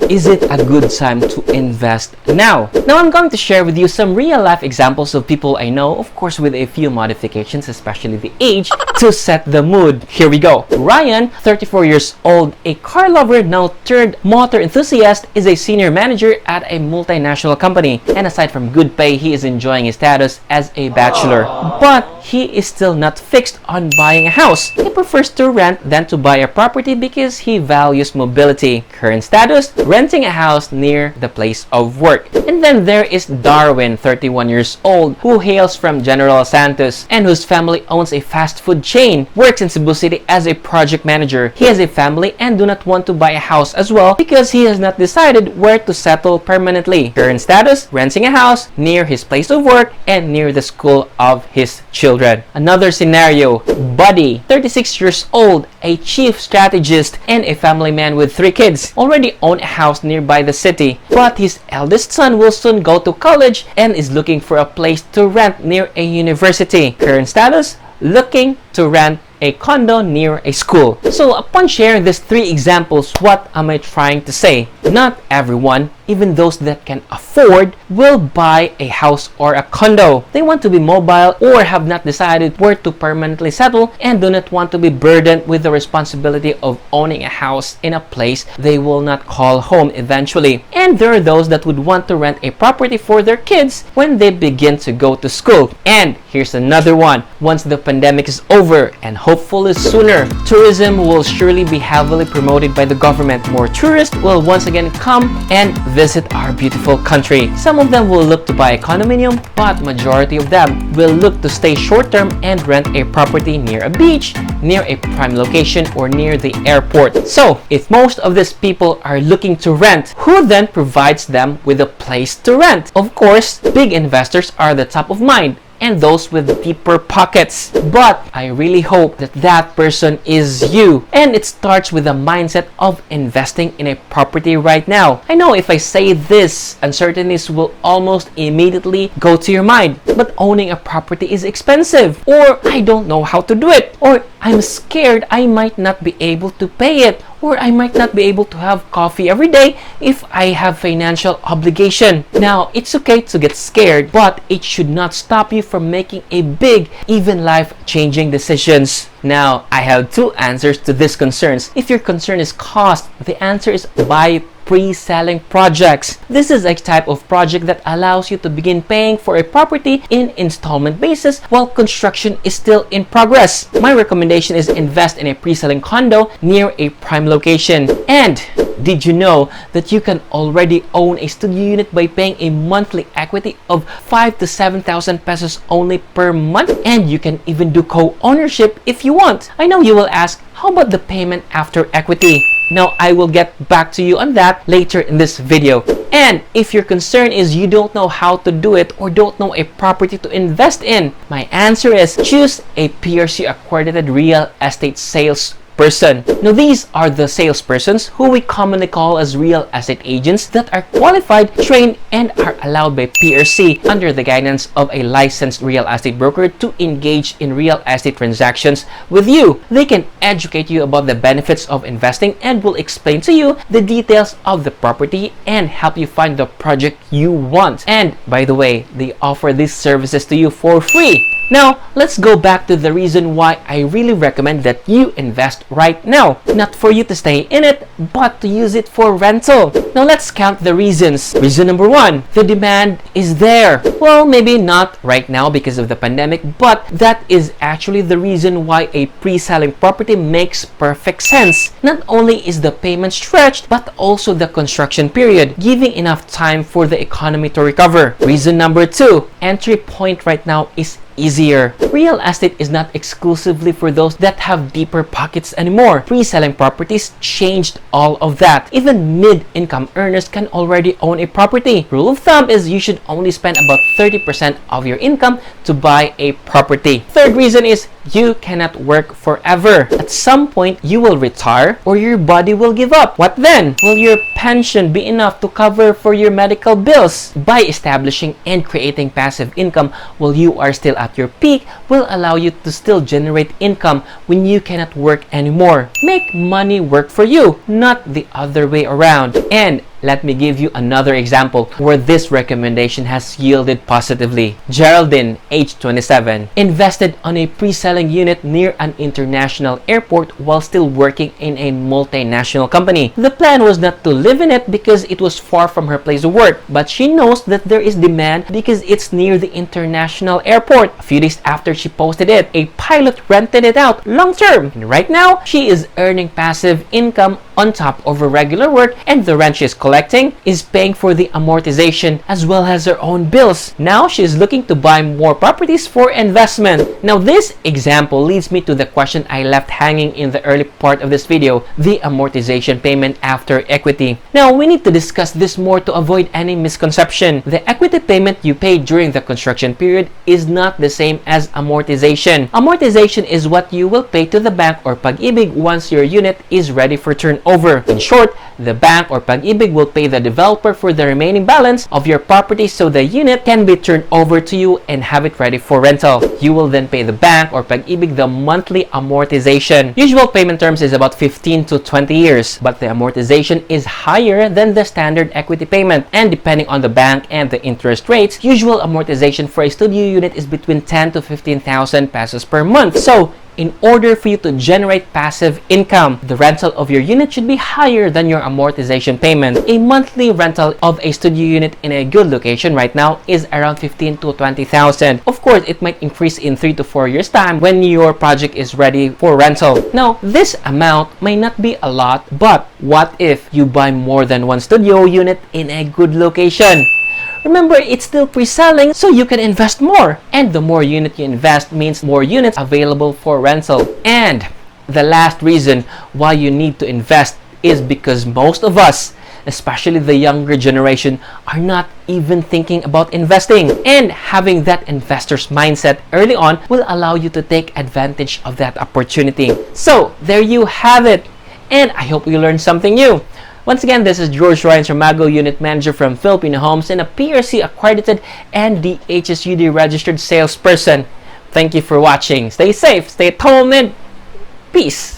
is it a good time to invest now? Now I'm going to share with you some real life examples of people I know, of course with a few modifications, especially the age, to set the mood. Here we go. Ryan, 34 years old, a car lover now turned motor enthusiast, is a senior manager at a multinational company. And aside from good pay, he is enjoying his status as a bachelor. But he is still not fixed on buying a house. He prefers to rent than to buy a property because he values mobility. Current status, renting a house near the place of work. And then there is Darwin, 31 years old, who hails from General Santos and whose family owns a fast food chain, works in Cebu City as a project manager. He has a family and do not want to buy a house as well because he has not decided where to settle permanently. Current status, renting a house near his place of work and near the school of his children. Another scenario, Buddy, 36 years old, a chief strategist and a family man with 3 kids, already own a house nearby the city, but his eldest son will soon go to college and is looking for a place to rent near a university. Current status, looking to rent a condo near a school. So upon sharing these 3 examples, what am I trying to say? Not everyone, even those that can afford, will buy a house or a condo. They want to be mobile or have not decided where to permanently settle and do not want to be burdened with the responsibility of owning a house in a place they will not call home eventually. And there are those that would want to rent a property for their kids when they begin to go to school. And here's another one. Once the pandemic is over, and hopefully sooner, tourism will surely be heavily promoted by the government. More tourists will once again come and visit our beautiful country. Some of them will look to buy a condominium, but majority of them will look to stay short-term and rent a property near a beach, near a prime location, or near the airport. So, if most of these people are looking to rent, who then provides them with a place to rent? Of course, big investors are the top of mind, and those with deeper pockets. But I really hope that that person is you. And it starts with the mindset of investing in a property right now. I know if I say this, uncertainties will almost immediately go to your mind. But owning a property is expensive. Or I don't know how to do it. Or I'm scared I might not be able to pay it. Or I might not be able to have coffee every day if I have financial obligation. Now, it's okay to get scared, but it should not stop you from making a big, even life-changing decisions. Now, I have 2 answers to these concerns. If your concern is cost, the answer is buy pre-selling projects. This is a type of project that allows you to begin paying for a property in installment basis while construction is still in progress. My recommendation is invest in a pre-selling condo near a prime location. And did you know that you can already own a studio unit by paying a monthly equity of 5 to 7,000 pesos only per month? And you can even do co-ownership if you want. I know you will ask, how about the payment after equity? Now, I will get back to you on that later in this video. And if your concern is you don't know how to do it or don't know a property to invest in, my answer is choose a PRC accredited real estate sales person. Now, these are the salespersons who we commonly call as real estate agents that are qualified, trained, and are allowed by PRC under the guidance of a licensed real estate broker to engage in real estate transactions with you. They can educate you about the benefits of investing and will explain to you the details of the property and help you find the project you want. And by the way, they offer these services to you for free. Now, let's go back to the reason why I really recommend that you invest right now. Not for you to stay in it, but to use it for rental. Now, let's count the reasons. Reason number 1, the demand is there. Well, maybe not right now because of the pandemic, but that is actually the reason why a pre-selling property makes perfect sense. Not only is the payment stretched, but also the construction period, giving enough time for the economy to recover. Reason number 2, entry point right now is easier. Real estate is not exclusively for those that have deeper pockets anymore. Pre-selling properties changed all of that. Even mid-income earners can already own a property. Rule of thumb is you should only spend about 30% of your income to buy a property. Third reason is you cannot work forever. At some point, you will retire or your body will give up. What then? Will your pension be enough to cover for your medical bills? By establishing and creating passive income while you are still at your peak will allow you to still generate income when you cannot work anymore. Make money work for you, not the other way around. And Let me give you another example where this recommendation has yielded positively. Geraldine, age 27, invested on a pre-selling unit near an international airport while still working in a multinational company. The plan was not to live in it because it was far from her place of work, but she knows that there is demand because it's near the international airport. A few days after she posted it, a pilot rented it out long term, and right now she is earning passive income on top of her regular work, and the rent she is collecting is paying for the amortization as well as her own bills. Now she is looking to buy more properties for investment. Now this example leads me to the question I left hanging in the early part of this video, the amortization payment after equity. Now we need to discuss this more to avoid any misconception. The equity payment you pay during the construction period is not the same as amortization. Amortization is what you will pay to the bank or Pag-ibig once your unit is ready for turnover. In short, the bank or Pag-ibig will pay the developer for the remaining balance of your property so the unit can be turned over to you and have it ready for rental. You will then pay the bank or Pag-ibig the monthly amortization. Usual payment terms is about 15 to 20 years, but the amortization is higher than the standard equity payment, and depending on the bank and the interest rates, usual amortization for a studio unit is between 10 to 15,000 pesos per month. So in order for you to generate passive income, the rental of your unit should be higher than your amortization payment. A monthly rental of a studio unit in a good location right now is around 15 to 20,000. Of course, it might increase in 3 to 4 years time when your project is ready for rental. Now, this amount may not be a lot, but what if you buy more than one studio unit in a good location? Remember, it's still pre-selling, so you can invest more. And the more unit you invest means more units available for rental. And the last reason why you need to invest is because most of us, especially the younger generation, are not even thinking about investing. And having that investor's mindset early on will allow you to take advantage of that opportunity. So, there you have it. And I hope you learned something new. Once again, this is George Ryan Sarmago, Unit Manager from Filipino Homes and a PRC accredited and DHSUD registered salesperson. Thank you for watching. Stay safe, stay at home, and peace.